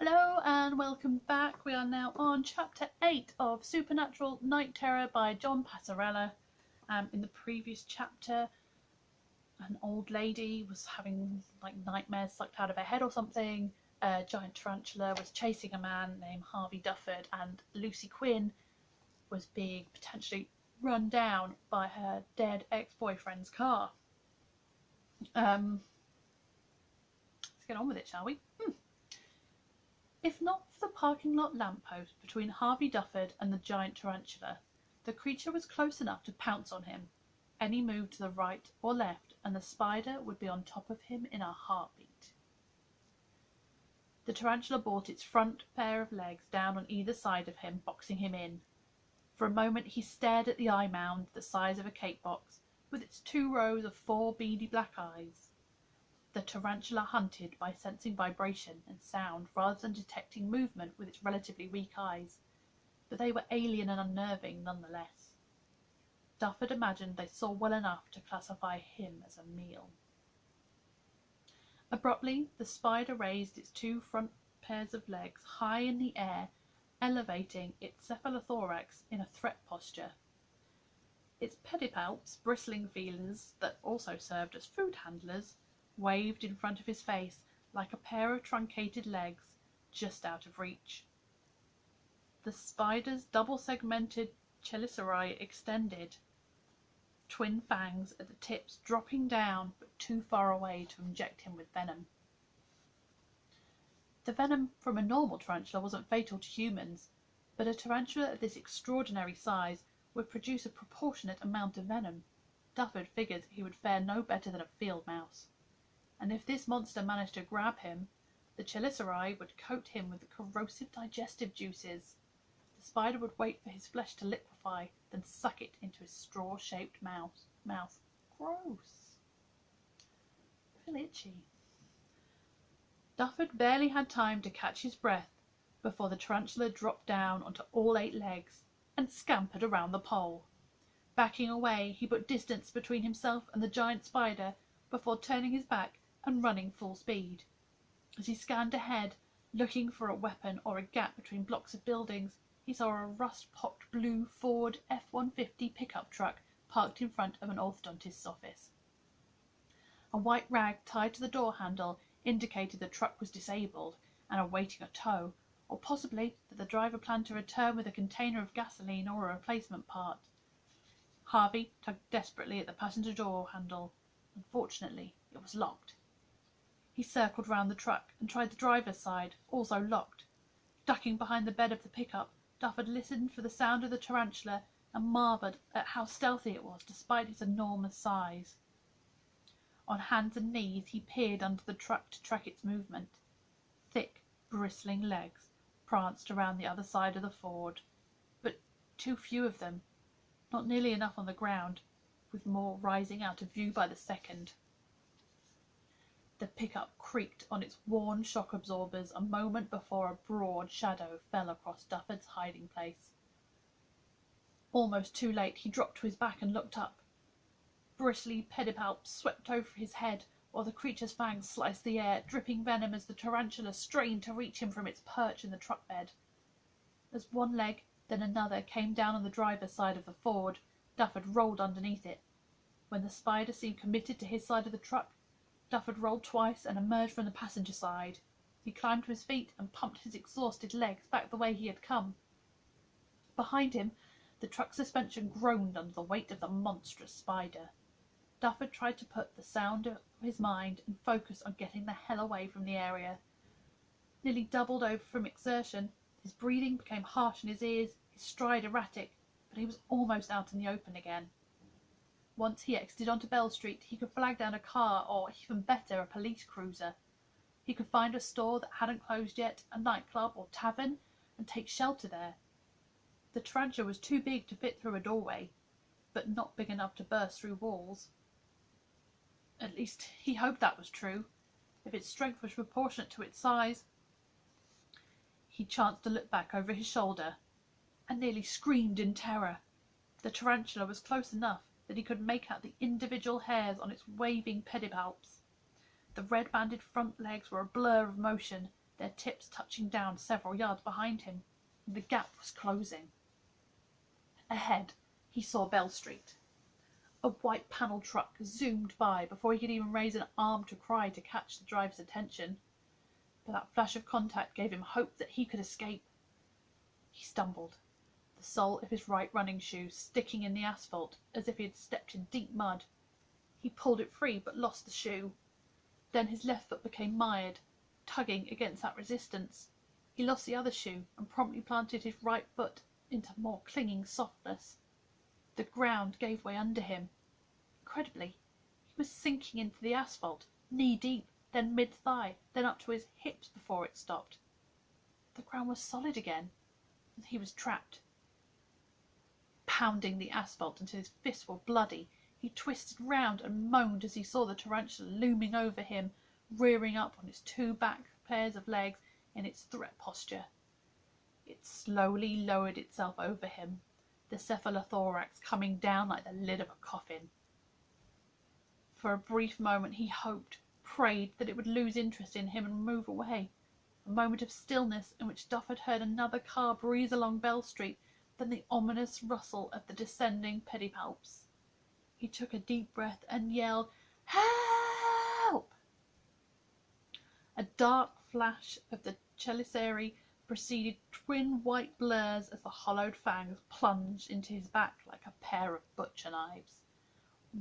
Hello and welcome back. We are now on chapter 8 of Supernatural Night Terror by John Passarella. In the previous chapter, an old lady was having nightmares sucked out of her head or something. A giant tarantula was chasing a man named Harvey Dufford, and Lucy Quinn was being potentially run down by her dead ex-boyfriend's car. Let's get on with it, shall we? If not for the parking lot lamppost between Harvey Dufford and the giant tarantula, the creature was close enough to pounce on him. Any move to the right or left, and the spider would be on top of him in a heartbeat. The tarantula brought its front pair of legs down on either side of him, boxing him in. For a moment he stared at the eye mound the size of a cake box, with its 2 rows of 4 beady black eyes. The tarantula hunted by sensing vibration and sound rather than detecting movement with its relatively weak eyes, but they were alien and unnerving nonetheless. Dufford imagined they saw well enough to classify him as a meal. Abruptly, the spider raised its 2 front pairs of legs high in the air, elevating its cephalothorax in a threat posture. Its pedipalps, bristling feelers that also served as food handlers, waved in front of his face like a pair of truncated legs just out of reach. The spider's double-segmented chelicerae extended, twin fangs at the tips dropping down but too far away to inject him with venom. The venom from a normal tarantula wasn't fatal to humans, but a tarantula of this extraordinary size would produce a proportionate amount of venom. Dufford figured he would fare no better than a field mouse. And if this monster managed to grab him, the chelicerae would coat him with the corrosive digestive juices. The spider would wait for his flesh to liquefy, then suck it into his straw-shaped mouth. Gross. I feel itchy. Dufford barely had time to catch his breath before the tarantula dropped down onto all 8 legs and scampered around the pole. Backing away, he put distance between himself and the giant spider before turning his back and running full speed. As he scanned ahead, looking for a weapon or a gap between blocks of buildings, he saw a rust-pocked blue Ford F-150 pickup truck parked in front of an orthodontist's office. A white rag tied to the door handle indicated the truck was disabled and awaiting a tow, or possibly that the driver planned to return with a container of gasoline or a replacement part. Harvey tugged desperately at the passenger door handle. Unfortunately, it was locked. He circled round the truck and tried the driver's side, also locked. Ducking behind the bed of the pickup, Dufford listened for the sound of the tarantula and marvelled at how stealthy it was despite its enormous size. On hands and knees he peered under the truck to track its movement. Thick, bristling legs pranced around the other side of the Ford, but too few of them, not nearly enough on the ground, with more rising out of view by the second. The pickup creaked on its worn shock absorbers a moment before a broad shadow fell across Dufford's hiding place. Almost too late, he dropped to his back and looked up. Bristly pedipalps swept over his head while the creature's fangs sliced the air, dripping venom as the tarantula strained to reach him from its perch in the truck bed. As one leg, then another, came down on the driver's side of the Ford, Dufford rolled underneath it. When the spider seemed committed to his side of the truck, Dufford rolled twice and emerged from the passenger side. He climbed to his feet and pumped his exhausted legs back the way he had come. Behind him, the truck's suspension groaned under the weight of the monstrous spider. Dufford tried to put the sound of his mind and focus on getting the hell away from the area. Nearly doubled over from exertion, his breathing became harsh in his ears, his stride erratic, but he was almost out in the open again. Once he exited onto Bell Street, he could flag down a car, or even better, a police cruiser. He could find a store that hadn't closed yet, a nightclub or tavern, and take shelter there. The tarantula was too big to fit through a doorway, but not big enough to burst through walls. At least he hoped that was true, if its strength was proportionate to its size. He chanced to look back over his shoulder, and nearly screamed in terror. The tarantula was close enough that he could make out the individual hairs on its waving pedipalps. The red-banded front legs were a blur of motion, their tips touching down several yards behind him. The gap was closing. Ahead, he saw Bell Street. A white panelled truck zoomed by before he could even raise an arm to cry to catch the driver's attention. But that flash of contact gave him hope that he could escape. He stumbled, the sole of his right running shoe sticking in the asphalt as if he had stepped in deep mud. He pulled it free but lost the shoe. Then his left foot became mired, tugging against that resistance. He lost the other shoe and promptly planted his right foot into more clinging softness. The ground gave way under him. Incredibly, he was sinking into the asphalt, knee-deep, then mid-thigh, then up to his hips before it stopped. The ground was solid again, and he was trapped. Pounding the asphalt until his fists were bloody, he twisted round and moaned as he saw the tarantula looming over him, rearing up on its two back pairs of legs in its threat posture. It slowly lowered itself over him, the cephalothorax coming down like the lid of a coffin. For a brief moment he hoped, prayed that it would lose interest in him and move away. A moment of stillness in which Duff had heard another car breeze along Bell Street, then the ominous rustle of the descending pedipalps. He took a deep breath and yelled, "Help!" A dark flash of the Chelicerae preceded twin white blurs as the hollowed fangs plunged into his back like a pair of butcher knives.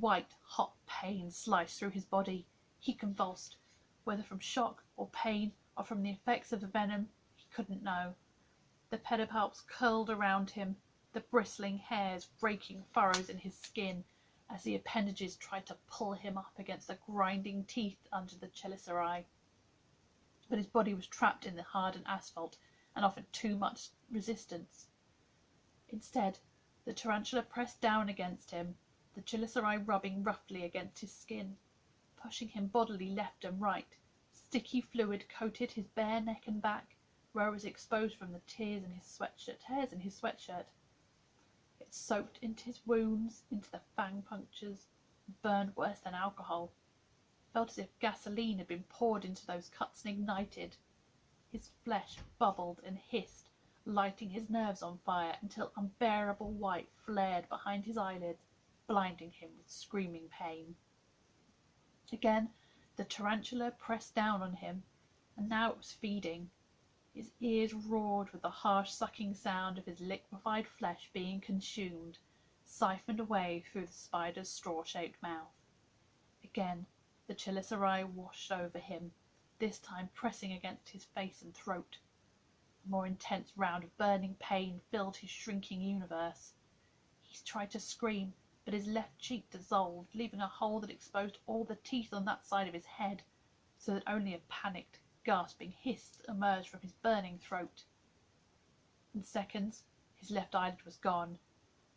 White, hot pain sliced through his body. He convulsed, whether from shock or pain or from the effects of the venom, he couldn't know. The pedipalps curled around him, the bristling hairs raking furrows in his skin as the appendages tried to pull him up against the grinding teeth under the Chelicerae. But his body was trapped in the hardened asphalt and offered too much resistance. Instead, the tarantula pressed down against him, the Chelicerae rubbing roughly against his skin, pushing him bodily left and right. Sticky fluid coated his bare neck and back, where it was exposed from the tears in his sweatshirt. It soaked into his wounds, into the fang punctures, and burned worse than alcohol. Felt as if gasoline had been poured into those cuts and ignited. His flesh bubbled and hissed, lighting his nerves on fire until unbearable white flared behind his eyelids, blinding him with screaming pain. Again the tarantula pressed down on him, and now it was feeding. His ears roared with the harsh sucking sound of his liquefied flesh being consumed, siphoned away through the spider's straw-shaped mouth. Again the Chelicerae washed over him, this time pressing against his face and throat. A more intense round of burning pain filled his shrinking universe. He tried to scream, but his left cheek dissolved, leaving a hole that exposed all the teeth on that side of his head, so that only a panicked, gasping hiss emerged from his burning throat. In seconds, his left eyelid was gone,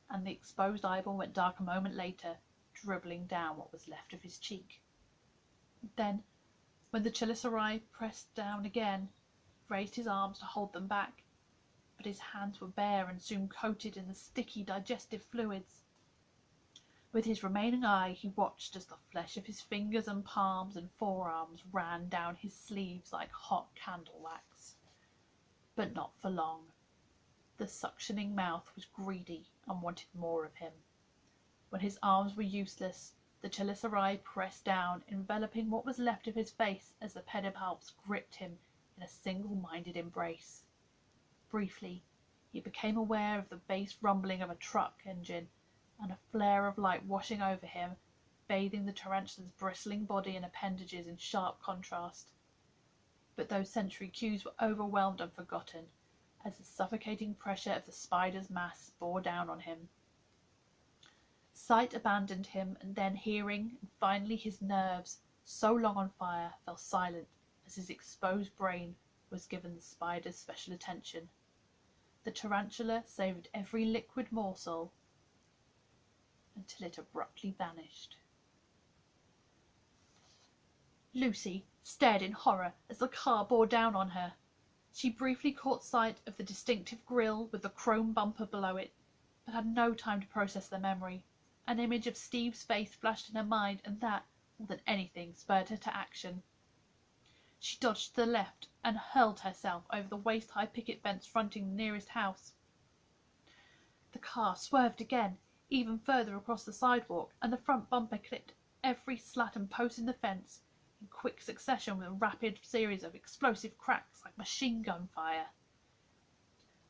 and the exposed eyeball went dark a moment later, dribbling down what was left of his cheek. Then, when the Chelicerae pressed down again, he raised his arms to hold them back, but his hands were bare and soon coated in the sticky digestive fluids. With his remaining eye he watched as the flesh of his fingers and palms and forearms ran down his sleeves like hot candle wax. But not for long. The suctioning mouth was greedy and wanted more of him. When his arms were useless, the Chelicerae pressed down, enveloping what was left of his face as the pedipalps gripped him in a single-minded embrace. Briefly, he became aware of the bass rumbling of a truck engine and a flare of light washing over him, bathing the tarantula's bristling body and appendages in sharp contrast. But those sensory cues were overwhelmed and forgotten as the suffocating pressure of the spider's mass bore down on him. Sight abandoned him, and then hearing, and finally his nerves, so long on fire, fell silent as his exposed brain was given the spider's special attention. The tarantula savoured every liquid morsel until it abruptly vanished. Lucy stared in horror as the car bore down on her. She briefly caught sight of the distinctive grille with the chrome bumper below it, but had no time to process the memory. An image of Steve's face flashed in her mind, and that, more than anything, spurred her to action. She dodged to the left and hurled herself over the waist-high picket fence fronting the nearest house. The car swerved again, even further across the sidewalk, and the front bumper clipped every slat and post in the fence in quick succession with a rapid series of explosive cracks like machine gun fire.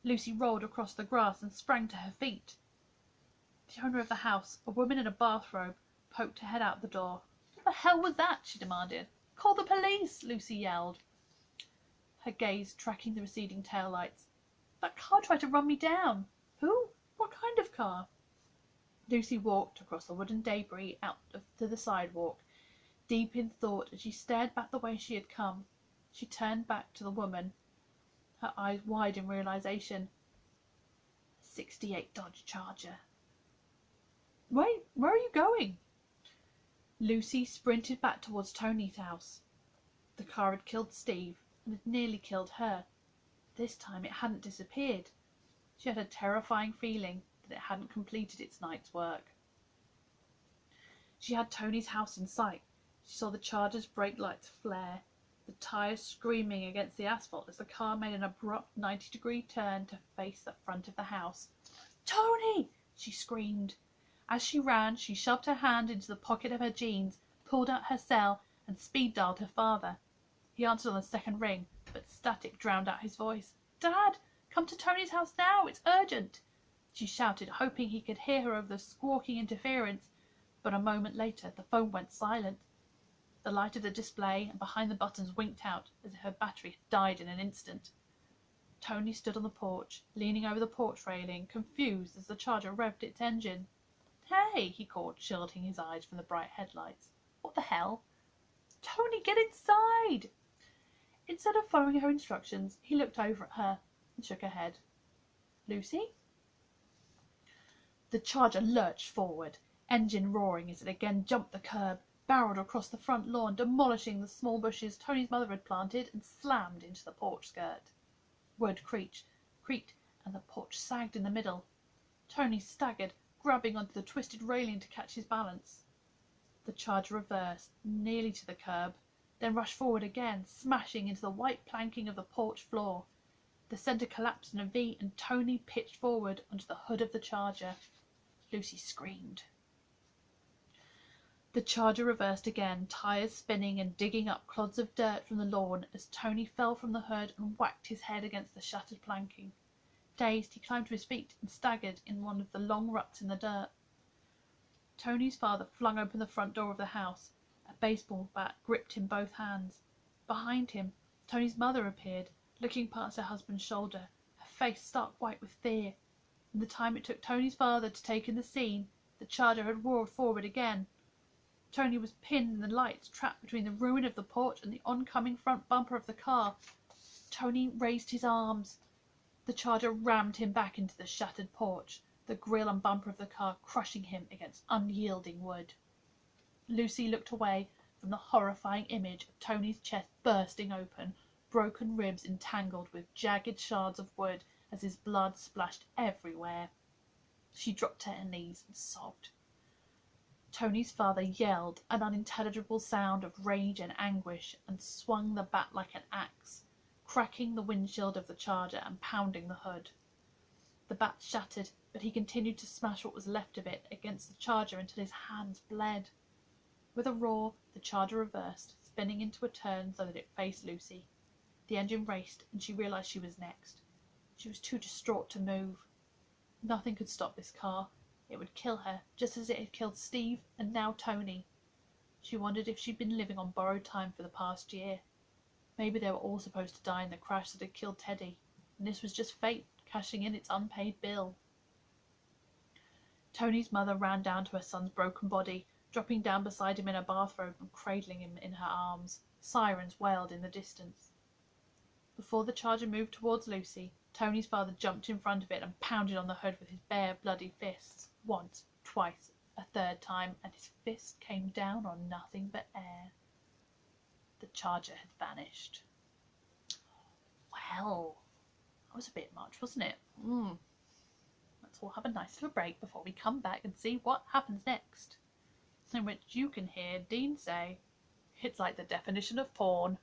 Lucy rolled across the grass and sprang to her feet. The owner of the house, a woman in a bathrobe, poked her head out the door. "What the hell was that?" she demanded. "Call the police!" Lucy yelled, her gaze tracking the receding taillights. "That car tried to run me down." "Who? What kind of car?" Lucy walked across the wooden debris out to the sidewalk, deep in thought as she stared back the way she had come. She turned back to the woman, her eyes wide in realization. A '68 Dodge Charger. "Wait, where are you going?" Lucy sprinted back towards Tony's house. The car had killed Steve and had nearly killed her. This time it hadn't disappeared. She had a terrifying feeling that it hadn't completed its night's work. She had Tony's house in sight. She saw the Charger's brake lights flare, the tyres screaming against the asphalt as the car made an abrupt 90-degree turn to face the front of the house. "Tony!" she screamed. As she ran, she shoved her hand into the pocket of her jeans, pulled out her cell, and speed-dialed her father. He answered on the second ring, but static drowned out his voice. "Dad! Come to Tony's house now! It's urgent!" she shouted, hoping he could hear her over the squawking interference, but a moment later the phone went silent. The light of the display and behind the buttons winked out as if her battery had died in an instant. Tony stood on the porch, leaning over the porch railing, confused as the Charger revved its engine. "Hey!" he called, shielding his eyes from the bright headlights. "What the hell?" "Tony, get inside!" Instead of following her instructions, he looked over at her and shook her head. "Lucy?" The Charger lurched forward, engine roaring as it again jumped the curb, barreled across the front lawn, demolishing the small bushes Tony's mother had planted, and slammed into the porch skirt. Wood creaked, and the porch sagged in the middle. Tony staggered, grabbing onto the twisted railing to catch his balance. The Charger reversed, nearly to the curb, then rushed forward again, smashing into the white planking of the porch floor. The centre collapsed in a V, and Tony pitched forward onto the hood of the Charger. Lucy screamed. The Charger reversed again, tyres spinning and digging up clods of dirt from the lawn as Tony fell from the hood and whacked his head against the shattered planking. Dazed, he climbed to his feet and staggered in one of the long ruts in the dirt. Tony's father flung open the front door of the house. A baseball bat gripped in both hands. Behind him, Tony's mother appeared, looking past her husband's shoulder, her face stark white with fear. In the time it took Tony's father to take in the scene, the Charger had roared forward again. Tony was pinned in the lights, trapped between the ruin of the porch and the oncoming front bumper of the car. Tony raised his arms. The Charger rammed him back into the shattered porch, the grille and bumper of the car crushing him against unyielding wood. Lucy looked away from the horrifying image of Tony's chest bursting open, broken ribs entangled with jagged shards of wood as his blood splashed everywhere. She dropped to her knees and sobbed. Tony's father yelled an unintelligible sound of rage and anguish and swung the bat like an axe, cracking the windshield of the Charger and pounding the hood. The bat shattered, but he continued to smash what was left of it against the Charger until his hands bled. With a roar, the Charger reversed, spinning into a turn so that it faced Lucy. The engine raced, and she realized she was next. She was too distraught to move. Nothing could stop this car. It would kill her, just as it had killed Steve and now Tony. She wondered if she'd been living on borrowed time for the past year. Maybe they were all supposed to die in the crash that had killed Teddy, and this was just fate cashing in its unpaid bill. Tony's mother ran down to her son's broken body, dropping down beside him in her bathrobe and cradling him in her arms. Sirens wailed in the distance. Before the Charger moved towards Lucy, Tony's father jumped in front of it and pounded on the hood with his bare, bloody fists. Once, twice, a third time, and his fist came down on nothing but air. The Charger had vanished. Well, that was a bit much, wasn't it? Let's all have a nice little break before we come back and see what happens next. In which you can hear Dean say, "It's like the definition of porn."